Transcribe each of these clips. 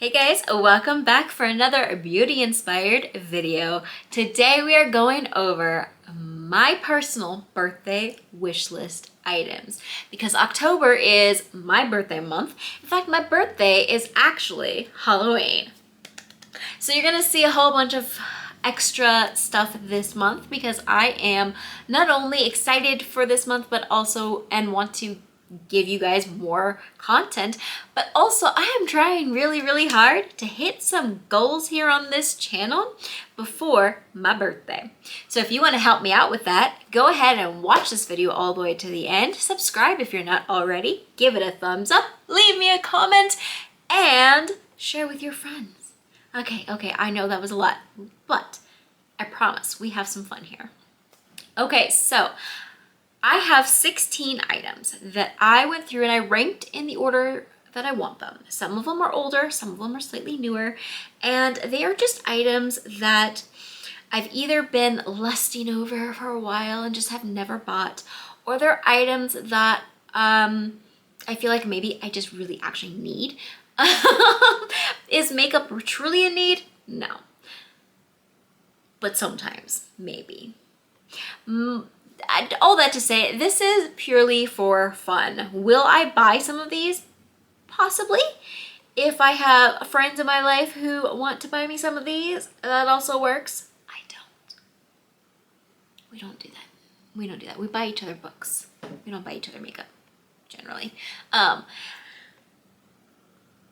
Hey guys, welcome back for another beauty inspired video. Today we are going over my personal birthday wish list items because October is my birthday month. In fact, my birthday is actually Halloween. So you're gonna see a whole bunch of extra stuff this month because I am not only excited for this month but also want to give you guys more content, but also I am trying really hard to hit some goals here on this channel before my birthday. So if you want to help me out with that, go ahead and watch this video all the way to the end. Subscribe if you're not already, give it a thumbs up, leave me a comment, and share with your friends. Okay, I know that was a lot, but I promise we have some fun here. Okay, so I have 16 items that I went through and I ranked in the order that I want them. Some of them are older, some of them are slightly newer, and they are just items that I've either been lusting over for a while and just have never bought, or they're items that I feel like maybe I just really actually need. Is makeup truly a need? No. But sometimes, maybe. All that to say, this is purely for fun. Will I buy some of these? Possibly. If I have friends in my life who want to buy me some of these, that also works. I don't. We don't do that. We don't do that. We buy each other books. We don't buy each other makeup, generally.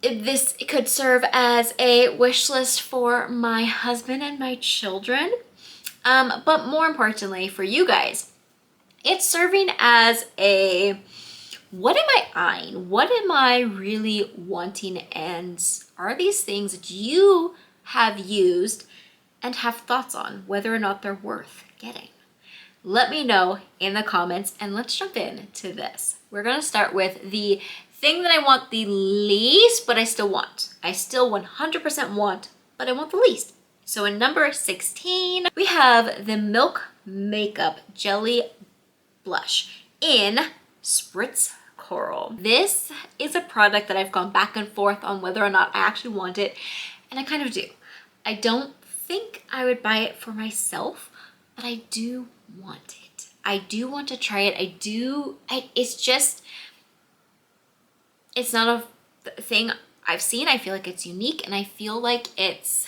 This could serve as a wish list for my husband and my children. But more importantly for you guys, it's serving as a, what am I eyeing? What am I really wanting? And are these things that you have used and have thoughts on whether or not they're worth getting? Let me know in the comments and let's jump into this. We're gonna start with the thing that I want the least, but I still want. I still 100% want, but I want the least. So in number 16, we have the Milk Makeup Jelly Blush in Spritz Coral. This is a product that I've gone back and forth on whether or not I actually want it, and I kind of do. I don't think I would buy it for myself, but I do want it. I do want to try it. It's not a thing I've seen. I feel like it's unique, and I feel like it's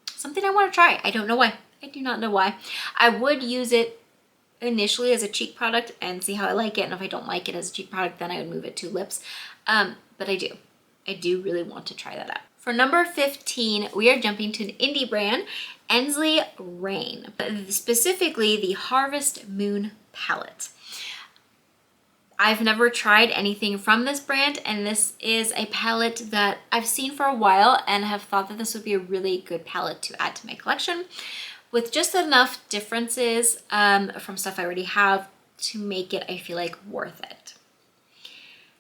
something I want to try. I don't know why. I do not know why. I would use it initially as a cheek product and see how I like it. And if I don't like it as a cheek product, then I would move it to lips. But I do really want to try that out. For number 15, we are jumping to an indie brand, Ensley Rain, specifically the Harvest Moon palette. I've never tried anything from this brand, and this is a palette that I've seen for a while and have thought that this would be a really good palette to add to my collection with just enough differences from stuff I already have to make it, I feel like, worth it.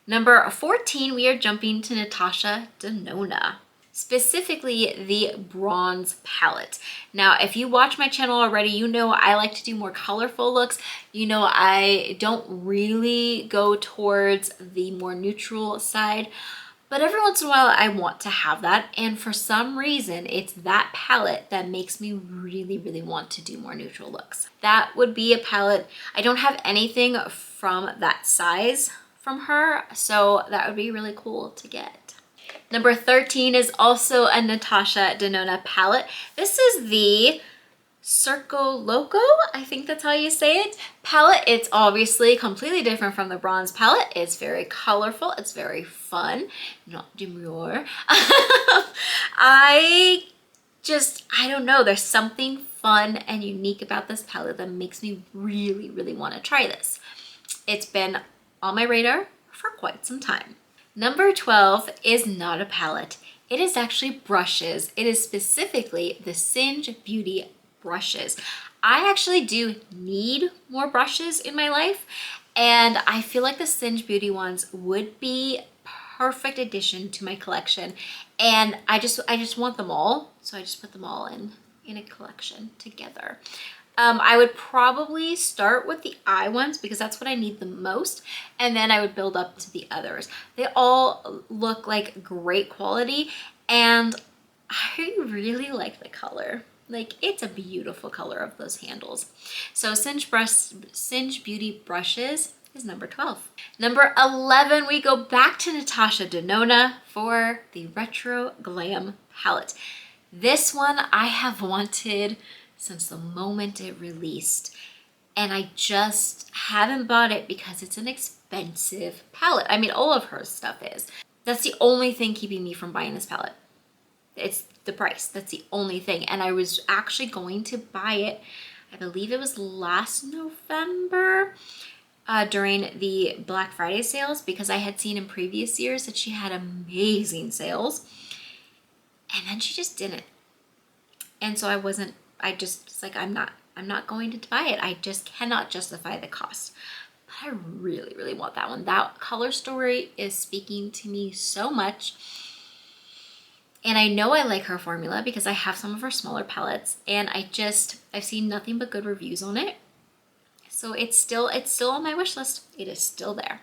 Number 14, we are jumping to Natasha Denona, specifically the Bronze palette. Now, if you watch my channel already, you know I like to do more colorful looks. You know I don't really go towards the more neutral side, but every once in a while I want to have that. And for some reason, it's that palette that makes me really want to do more neutral looks. That would be a palette. I don't have anything from that size from her, so that would be really cool to get. Number 13 is also a Natasha Denona palette. This is the Circo Loco, I think that's how you say it, palette. It's obviously completely different from the Bronze palette. It's very colorful. It's very fun. Not demure. I don't know. There's something fun and unique about this palette that makes me really want to try this. It's been on my radar for quite some time. Number 12 is not a palette. It is actually brushes. It is specifically the Singe Beauty brushes. I actually do need more brushes in my life, and I feel like the Singe Beauty ones would be perfect addition to my collection, and I just want them all, so I just put them all in a collection together. I would probably start with the eye ones because that's what I need the most, and then I would build up to the others. They all look like great quality, And I really like the color. Like, it's a beautiful color of those handles. So Singe Beauty Brushes is number 12. Number 11, we go back to Natasha Denona for the Retro Glam palette. This one I have wanted since the moment it released, and I just haven't bought it because it's an expensive palette. I mean, all of her stuff is. That's the only thing keeping me from buying this palette. It's the price. That's the only thing. And I was actually going to buy it, I believe it was last November, during the Black Friday sales, because I had seen in previous years that she had amazing sales, and then she just didn't. And so I just was like, I'm not going to buy it. I just cannot justify the cost. But I really, really want that one. That color story is speaking to me so much. And I know I like her formula because I have some of her smaller palettes, and I've seen nothing but good reviews on it. So it's still on my wish list. It is still there.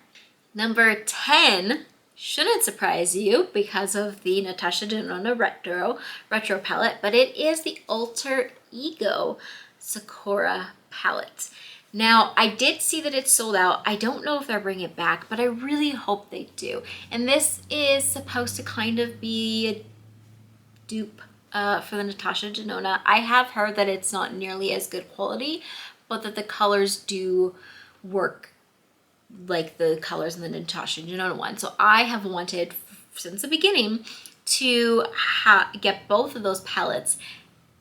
Number 10 shouldn't surprise you because of the Natasha Denona retro palette, but it is the Alter Ego Sakura palette. Now, I did see that it's sold out. I don't know if they'll bring it back, but I really hope they do. And this is supposed to kind of be a dupe for the Natasha Denona. I have heard that it's not nearly as good quality, but that the colors do work like the colors in the Natasha Denona one. So I have wanted since the beginning to get both of those palettes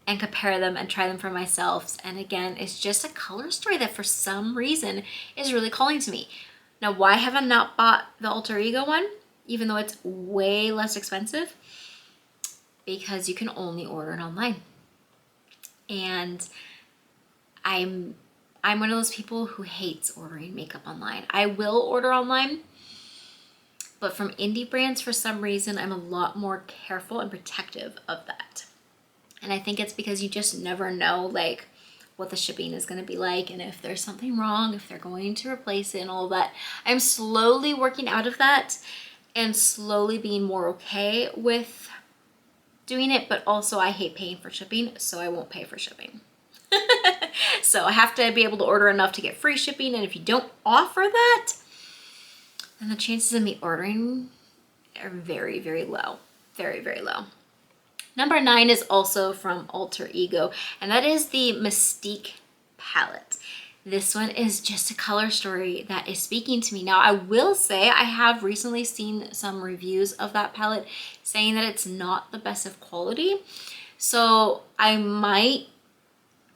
and compare them and try them for myself. And again, it's just a color story that for some reason is really calling to me. Now, why have I not bought the Alter Ego one, even though it's way less expensive? Because you can only order it online. And I'm one of those people who hates ordering makeup online. I will order online, but from indie brands, for some reason, I'm a lot more careful and protective of that. And I think it's because you just never know like what the shipping is going to be like, and if there's something wrong, if they're going to replace it and all that. I'm slowly working out of that and slowly being more okay with doing it, but also I hate paying for shipping, so I won't pay for shipping. So I have to be able to order enough to get free shipping, and if you don't offer that, then the chances of me ordering are very, very low. Very, very low. Number 9 is also from Alter Ego, and that is the Mystique palette. This one is just a color story that is speaking to me. Now, I will say I have recently seen some reviews of that palette saying that it's not the best of quality. So I might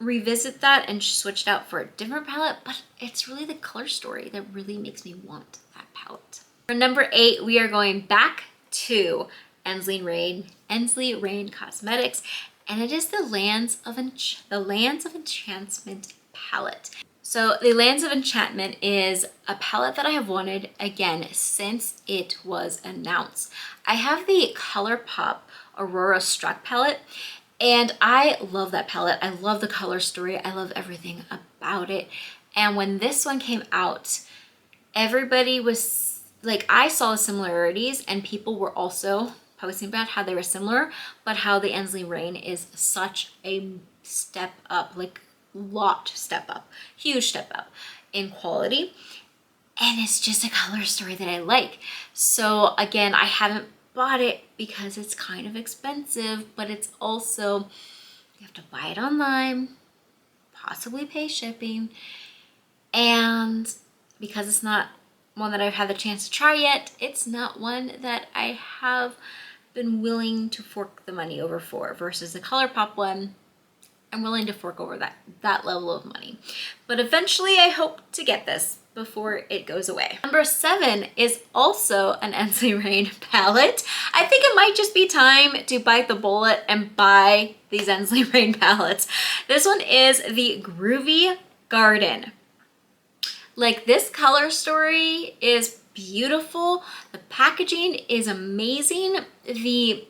revisit that and switch it out for a different palette, but it's really the color story that really makes me want that palette. For number 8, we are going back to Ensley Rain Cosmetics, and it is the Lands of Enchantment palette. So the Lands of Enchantment is a palette that I have wanted again since it was announced. I have the ColourPop Aurora Struck palette, and I love that palette. I love the color story. I love everything about it. And when this one came out, everybody was like, I saw similarities, and people were also posting about how they were similar, but how the Ensley Rain is such a step up, like step up, huge step up in quality. And it's just a color story that I like. So again, I haven't bought it because it's kind of expensive, but it's also, you have to buy it online, possibly pay shipping, and because it's not one that I've had the chance to try yet, it's not one that I have been willing to fork the money over for, versus the ColourPop one, I'm willing to fork over that level of money. But eventually I hope to get this before it goes away. Number 7 is also an Ensley Rain palette. I think it might just be time to bite the bullet and buy these Ensley Rain palettes. This one is the Groovy Garden. Like, this color story is beautiful. The packaging is amazing. The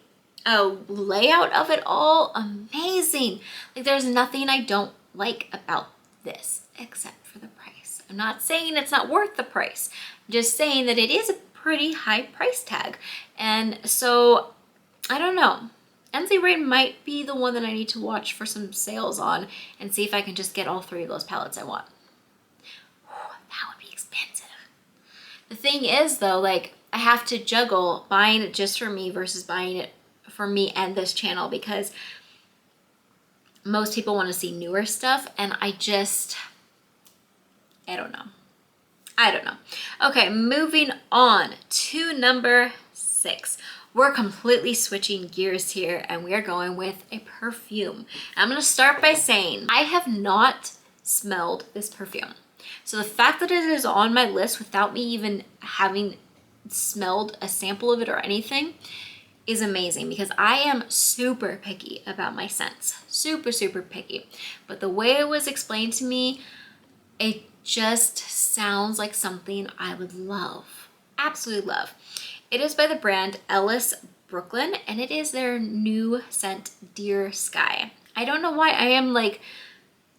layout of it all, amazing. Like, there's nothing I don't like about this except for the price. I'm not saying it's not worth the price. I'm just saying that it is a pretty high price tag. And so I don't know. NC Rain might be the one that I need to watch for some sales on and see if I can just get all 3 of those palettes I want. That would be expensive. The thing is though, like I have to juggle buying it just for me versus buying it for me and this channel, because most people want to see newer stuff and I don't know. I don't know. Okay, moving on to number 6. We're completely switching gears here and we are going with a perfume. I'm going to start by saying I have not smelled this perfume. So the fact that it is on my list without me even having smelled a sample of it or anything is amazing, because I am super picky about my scents. Super, super picky. But the way it was explained to me, it just sounds like something I would love. Absolutely love. It is by the brand Ellis Brooklyn and it is their new scent, Dear Sky. I don't know why I am like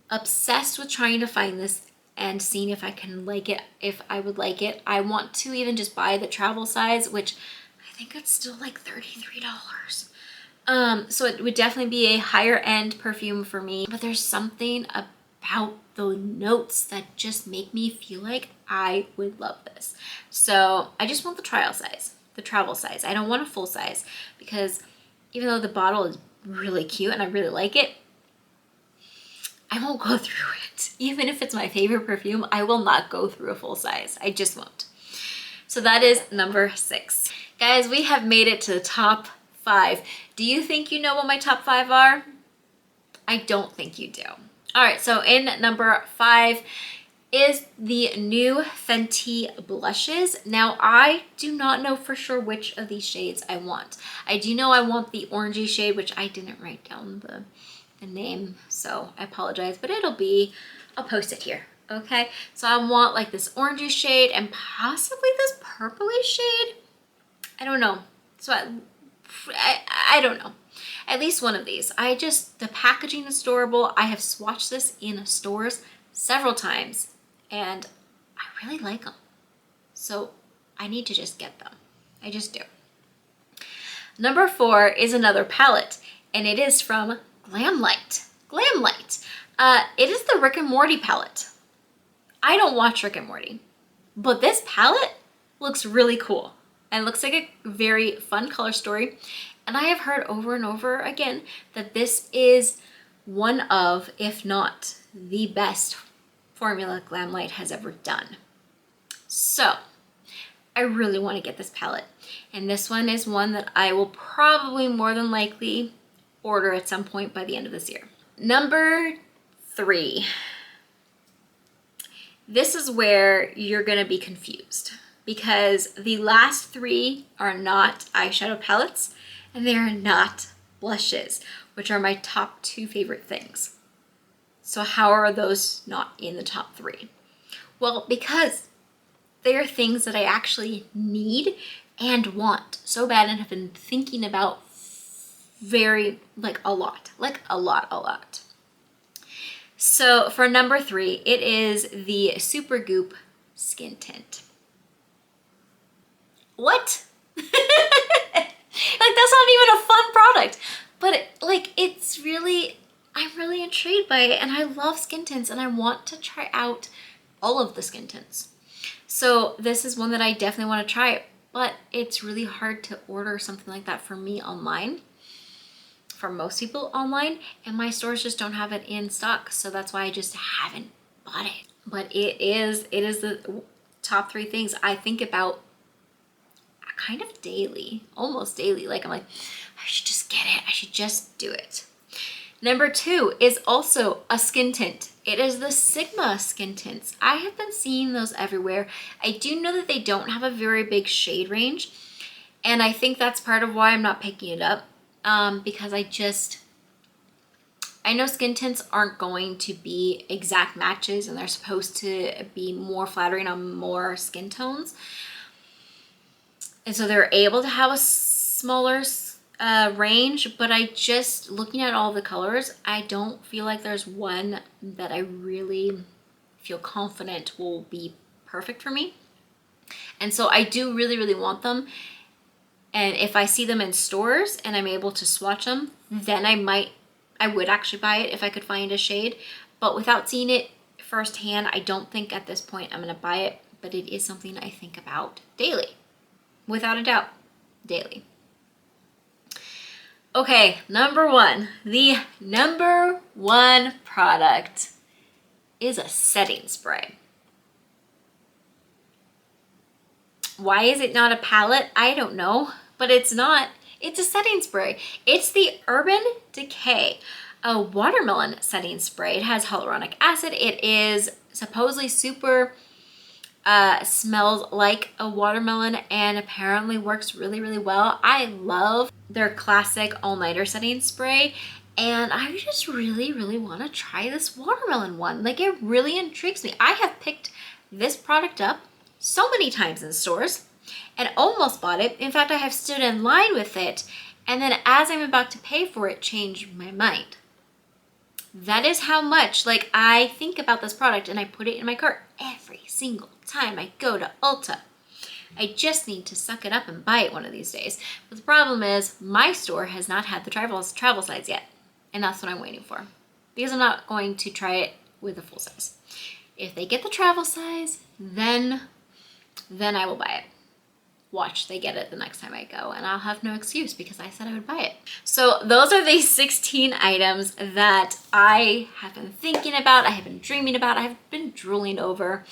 obsessed with trying to find this and seeing if I can like it, if I would like it. I want to even just buy the travel size, which I think it's still like $33. So it would definitely be a higher end perfume for me, but there's something about the notes that just make me feel like I would love this. So I just want the trial size, the travel size. I don't want a full size, because even though the bottle is really cute and I really like it, I won't go through it. Even if it's my favorite perfume, I will not go through a full size. I just won't. So that is number 6. Guys, we have made it to the top 5. Do you think you know what my top 5 are? I don't think you do. All right, so in number 5 is the new Fenty blushes. Now, I do not know for sure which of these shades I want. I do know I want the orangey shade, which I didn't write down the name, so I apologize, but I'll post it here. Okay, so I want like this orangey shade and possibly this purpley shade. I don't know. So I don't know. At least one of these. The packaging is adorable. I have swatched this in stores several times and I really like them. So I need to just get them. I just do. Number 4 is another palette and it is from Glamlight. Glamlight. It is the Rick and Morty palette. I don't watch Rick and Morty, but this palette looks really cool and looks like a very fun color story. And I have heard over and over again that this is one of, if not the best formula Glamlight has ever done. So I really want to get this palette. And this one is one that I will probably more than likely order at some point by the end of this year. Number 3. This is where you're gonna be confused, because the last 3 are not eyeshadow palettes and they are not blushes, which are my top 2 favorite things. So how are those not in the top 3? Well, because they are things that I actually need and want so bad and have been thinking about a lot. So for number 3, it is the Super Goop Skin Tint. What? Like, that's not even a fun product, but I'm really intrigued by it and I love skin tints and I want to try out all of the skin tints. So this is one that I definitely want to try, but it's really hard to order something like that for me online, for most people online, and my stores just don't have it in stock. So that's why I just haven't bought it. But it is the top 3 things I think about kind of daily, almost daily. Like, I'm like, I should just get it. I should just do it. Number 2 is also a skin tint. It is the Sigma skin tints. I have been seeing those everywhere. I do know that they don't have a very big shade range, and I think that's part of why I'm not picking it up, because I know skin tints aren't going to be exact matches and they're supposed to be more flattering on more skin tones. And so they're able to have a smaller range, but looking at all the colors, I don't feel like there's one that I really feel confident will be perfect for me. And so I do really, really want them. And if I see them in stores and I'm able to swatch them, then I would actually buy it if I could find a shade. But without seeing it firsthand, I don't think at this point I'm gonna buy it, but it is something I think about daily. Without a doubt, daily. Okay, number one. The number one product is a setting spray. Why is it not a palette? I don't know, but it's not. It's a setting spray. It's the Urban Decay, a watermelon setting spray. It has hyaluronic acid. It is supposedly super, smells like a watermelon and apparently works really, really well. I love their classic all-nighter setting spray. And I just really, really want to try this watermelon one. Like, it really intrigues me. I have picked this product up so many times in stores and almost bought it. In fact, I have stood in line with it, and then as I'm about to pay for it, changed my mind. That is how much, like, I think about this product and I put it in my cart every single time I go to Ulta. I just need to suck it up and buy it one of these days. But the problem is my store has not had the travel size yet, and that's what I'm waiting for, because I'm not going to try it with the full size. If they get the travel size, then I will buy it. Watch, they get it the next time I go, and I'll have no excuse because I said I would buy it. So those are the 16 items that I have been thinking about, I have been dreaming about, I have been drooling over.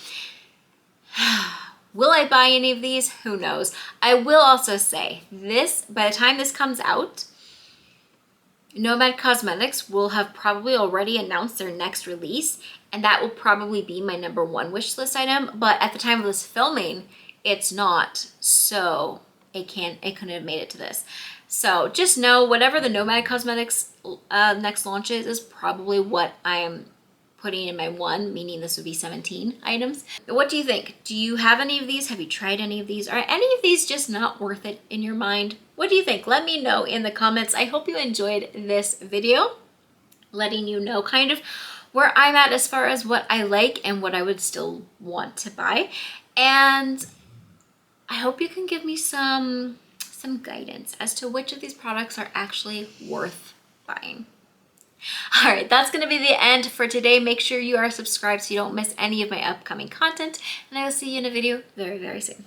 Will I buy any of these? Who knows? I will also say this, by the time this comes out, Nomad Cosmetics will have probably already announced their next release, and that will probably be my number one wish list item. But at the time of this filming, it's not, so it couldn't have made it to this. So just know whatever the Nomad Cosmetics next launch is probably what I am putting in my one, meaning this would be 17 items. What do you think? Do you have any of these? Have you tried any of these? Are any of these just not worth it in your mind? What do you think? Let me know in the comments. I hope you enjoyed this video, letting you know kind of where I'm at as far as what I like and what I would still want to buy. And I hope you can give me some guidance as to which of these products are actually worth buying. All right, that's going to be the end for today. Make sure you are subscribed so you don't miss any of my upcoming content, and I will see you in a video very, very soon.